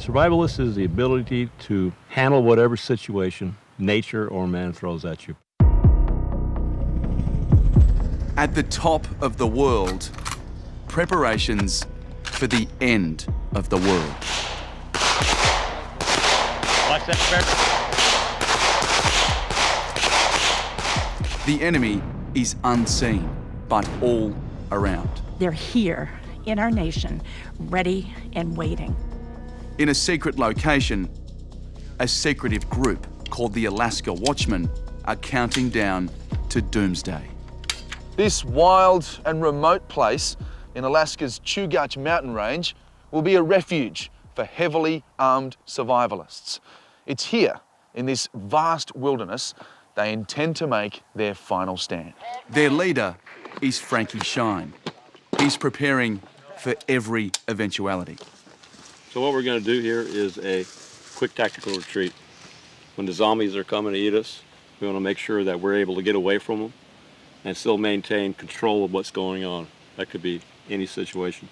Survivalist is the ability to handle whatever situation nature or man throws at you. At the top of the world, preparations for the end of the world. Watch that, The enemy is unseen, but all around. They're here in our nation, ready and waiting. In a secret location, a secretive group called the Alaska Watchmen are counting down to Doomsday. This wild and remote place in Alaska's Chugach mountain range will be a refuge for heavily armed survivalists. It's here, in this vast wilderness, they intend to make their final stand. Their leader is Frankie Shine. He's preparing for every eventuality. So what we're going to do here is a quick tactical retreat. When the zombies are coming to eat us, we want to make sure that we're able to get away from them and still maintain control of what's going on. That could be any situation.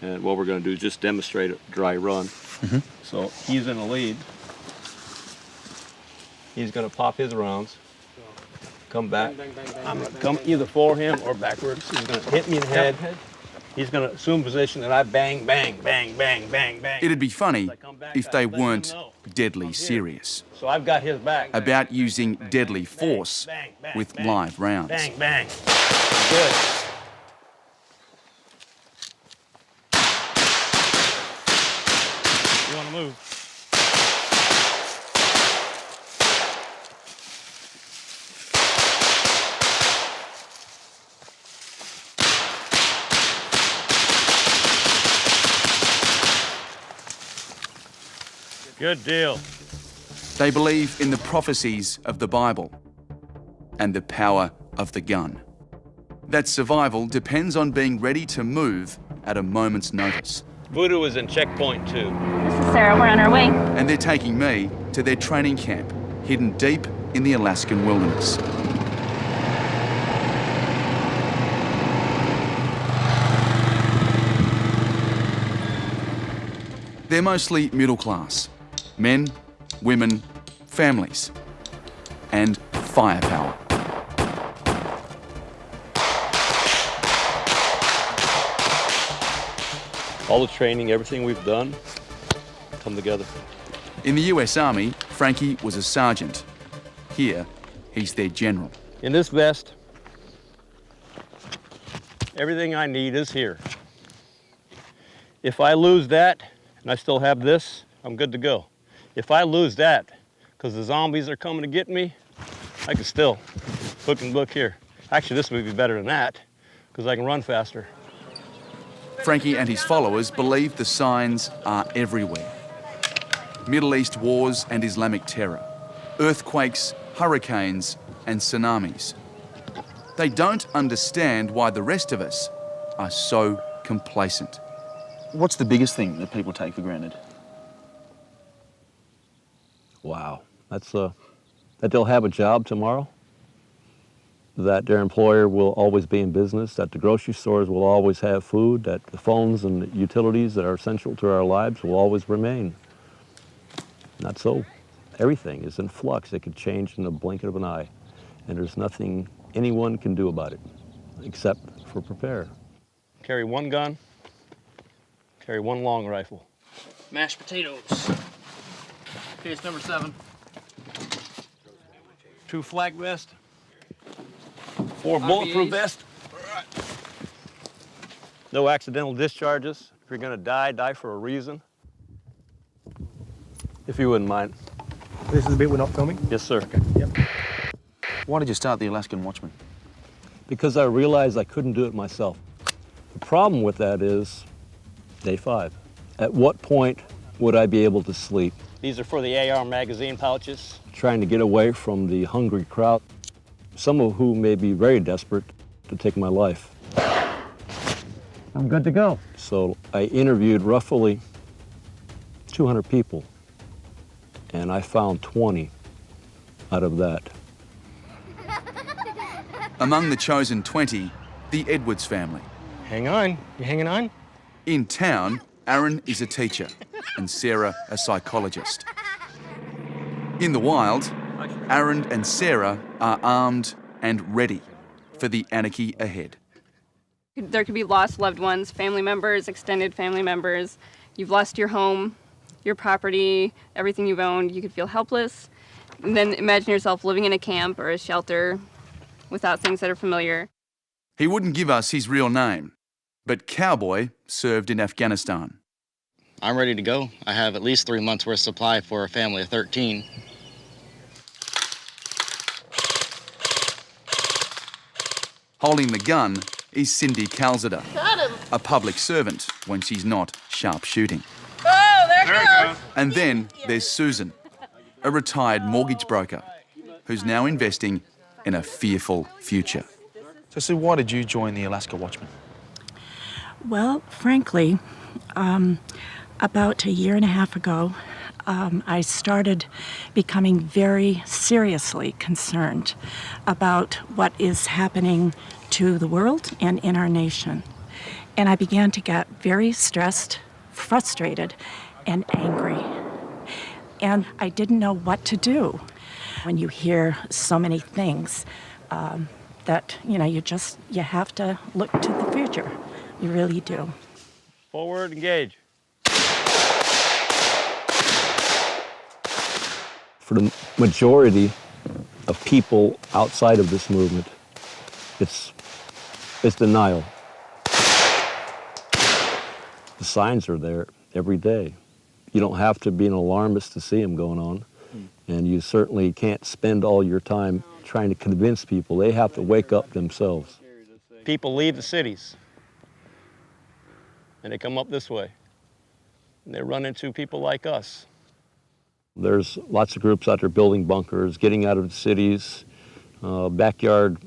And what we're going to do is just demonstrate a dry run. So he's in the lead. He's going to pop his rounds, come back. I'm going to come either for him or backwards. He's going to hit me in the head. He's going to assume position and I bang, bang, bang, bang, bang, bang. It'd be funny if they weren't deadly serious So I've got his back. about using deadly force with live rounds. Bang, bang. Good. You want to move? Good deal. They believe in the prophecies of the Bible and the power of the gun. That survival depends on being ready to move at a moment's notice. Voodoo is in checkpoint 2. This is Sarah, we're on our way. And they're taking me to their training camp, hidden deep in the Alaskan wilderness. They're mostly middle class. Men, women, families, and firepower. All the training, everything we've done, come together. In the US Army, Frankie was a sergeant. Here, he's their general. In this vest, everything I need is here. If I lose that, and I still have this, I'm good to go. If I lose that, because the zombies are coming to get me, I can still hook and book here. Actually, this would be better than that, because I can run faster. Frankie and his followers believe the signs are everywhere. Middle East wars and Islamic terror, earthquakes, hurricanes, and tsunamis. They don't understand why the rest of us are so complacent. What's the biggest thing that people take for granted? Wow, that's that they'll have a job tomorrow, that their employer will always be in business, that the grocery stores will always have food, that the phones and the utilities that are essential to our lives will always remain. Not so. Everything is in flux. It could change in the blink of an eye, and there's nothing anyone can do about it except for prepare. Carry one gun, carry one long rifle. Mashed potatoes. Case number 7. 2 flak vest, 4 bulletproof vest. No accidental discharges. If you're gonna die, die for a reason. If you wouldn't mind. This is the bit we're not filming? Yes, sir. Okay. Yep. Why did you start the Alaskan Watchmen? Because I realized I couldn't do it myself. The problem with that is day 5. At what point would I be able to sleep? These are for the AR magazine pouches. Trying to get away from the hungry crowd, some of whom may be very desperate to take my life. I'm good to go. So I interviewed roughly 200 people, and I found 20 out of that. Among the chosen 20, the Edwards family. Hang on. You hanging on? In town, Aaron is a teacher. and Sarah a psychologist. In the wild, Aaron and Sarah are armed and ready for the anarchy ahead. There could be lost loved ones, family members, extended family members. You've lost your home, your property, everything you've owned. You could feel helpless. And then imagine yourself living in a camp or a shelter without things that are familiar. He wouldn't give us his real name, but Cowboy served in Afghanistan. I'm ready to go. I have at least 3 months' worth of supply for a family of 13. Holding the gun is Cindy Calzada, a public servant when she's not sharpshooting. Oh, there it goes. And then there's Susan, a retired mortgage broker who's now investing in a fearful future. So, Sue, why did you join the Alaska Watchmen? Well, frankly, about a year and a half ago, I started becoming very seriously concerned about what is happening to the world and in our nation. And I began to get very stressed, frustrated, and angry. And I didn't know what to do. When you hear so many things that, you have to look to the future. You really do. Forward, engage. For the majority of people outside of this movement, it's denial. The signs are there every day. You don't have to be an alarmist to see them going on, and you certainly can't spend all your time trying to convince people. They have to wake up themselves. People leave the cities, and they come up this way, and they run into people like us. There's lots of groups out there building bunkers, getting out of the cities. Backyard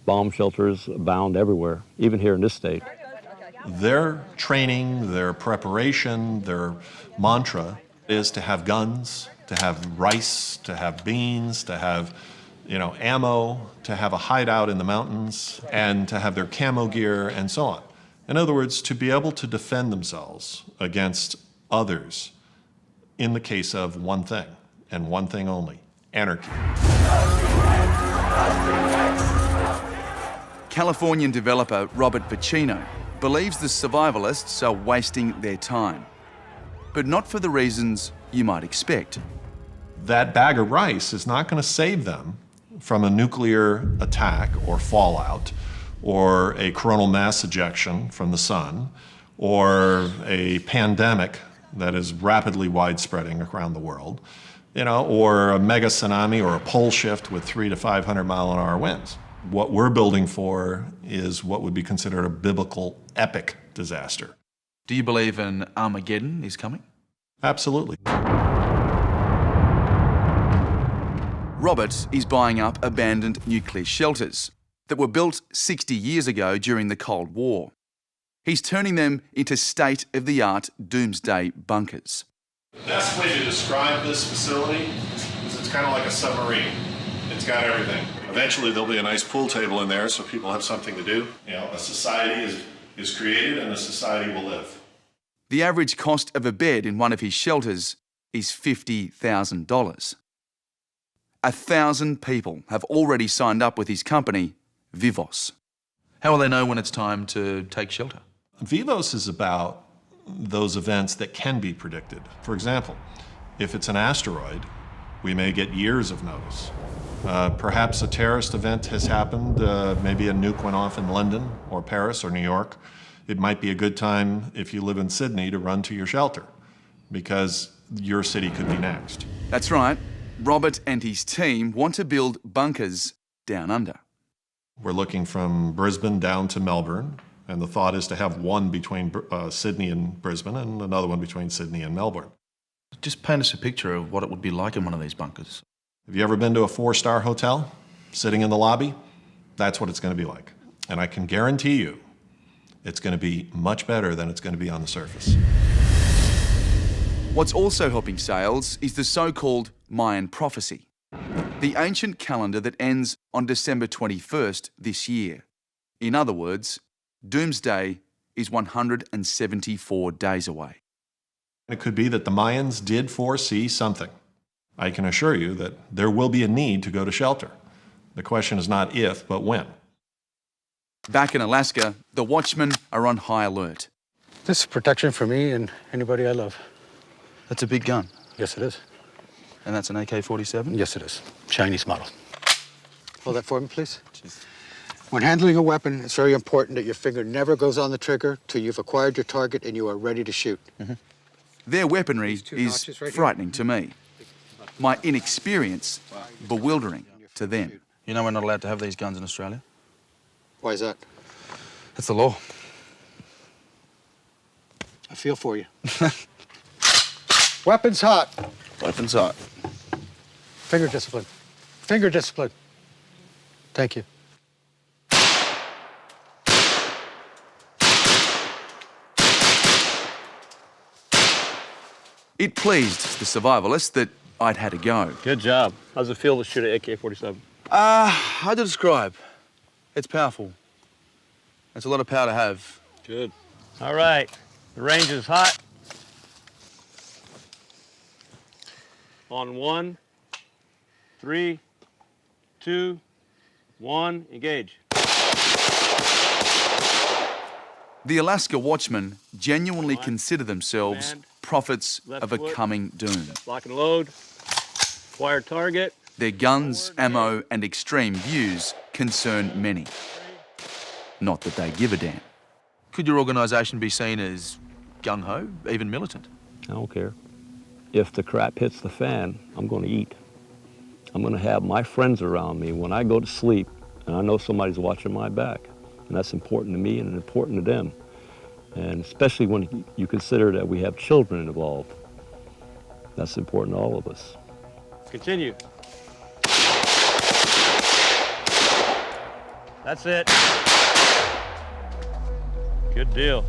bomb shelters abound everywhere, even here in this state. Their training, their preparation, their mantra is to have guns, to have rice, to have beans, to have, ammo, to have a hideout in the mountains, and to have their camo gear and so on. In other words, to be able to defend themselves against others in the case of one thing, and one thing only, anarchy. Californian developer Robert Pacino believes the survivalists are wasting their time, but not for the reasons you might expect. That bag of rice is not going to save them from a nuclear attack or fallout, or a coronal mass ejection from the sun, or a pandemic that is rapidly widespreading around the world, or a mega tsunami or a pole shift with 300 to 500 mile an hour winds. What we're building for is what would be considered a biblical epic disaster. Do you believe an Armageddon is coming? Absolutely. Robert is buying up abandoned nuclear shelters that were built 60 years ago during the Cold War. He's turning them into state-of-the-art Doomsday bunkers. The best way to describe this facility is it's kind of like a submarine. It's got everything. Eventually there'll be a nice pool table in there so people have something to do. A society is created and a society will live. The average cost of a bed in one of his shelters is $50,000. 1,000 people have already signed up with his company, Vivos. How will they know when it's time to take shelter? Vivos is about those events that can be predicted. For example, if it's an asteroid, we may get years of notice. Perhaps a terrorist event has happened, maybe a nuke went off in London or Paris or New York. It might be a good time, if you live in Sydney, to run to your shelter, because your city could be next. That's right. Robert and his team want to build bunkers down under. We're looking from Brisbane down to Melbourne, and the thought is to have one between Sydney and Brisbane and another one between Sydney and Melbourne. Just paint us a picture of what it would be like in one of these bunkers. Have you ever been to a 4-star hotel, sitting in the lobby? That's what it's going to be like. And I can guarantee you, it's going to be much better than it's going to be on the surface. What's also helping sales is the so-called Mayan prophecy, the ancient calendar that ends on December 21st this year. In other words, Doomsday is 174 days away. It could be that the Mayans did foresee something. I can assure you that there will be a need to go to shelter. The question is not if, but when. Back in Alaska, the watchmen are on high alert. This is protection for me and anybody I love. That's a big gun. Yes, it is. And that's an AK-47? Yes, it is. Chinese model. Hold that for me, please. When handling a weapon, it's very important that your finger never goes on the trigger till you've acquired your target and you are ready to shoot. Their weaponry is notches right here. frightening to me. My inexperience, bewildering to them. You know we're not allowed to have these guns in Australia? Why is that? That's the law. I feel for you. Weapons hot. Weapons hot. Finger discipline. Finger discipline. Thank you. It pleased the survivalists that I'd had a go. Good job. How's it feel to shoot an AK-47? Hard to describe. It's powerful. It's a lot of power to have. Good. All right. The range is hot. On 1, 3, 2, 1, engage. The Alaska watchmen genuinely consider themselves prophets of a coming doom. Lock and load. Acquire target. Their guns, ammo, and extreme views concern many. Not that they give a damn. Could your organisation be seen as gung-ho, even militant? I don't care. If the crap hits the fan, I'm going to eat. I'm going to have my friends around me when I go to sleep, and I know somebody's watching my back. And that's important to me and important to them. And especially when you consider that we have children involved. That's important to all of us. Continue. That's it. Good deal.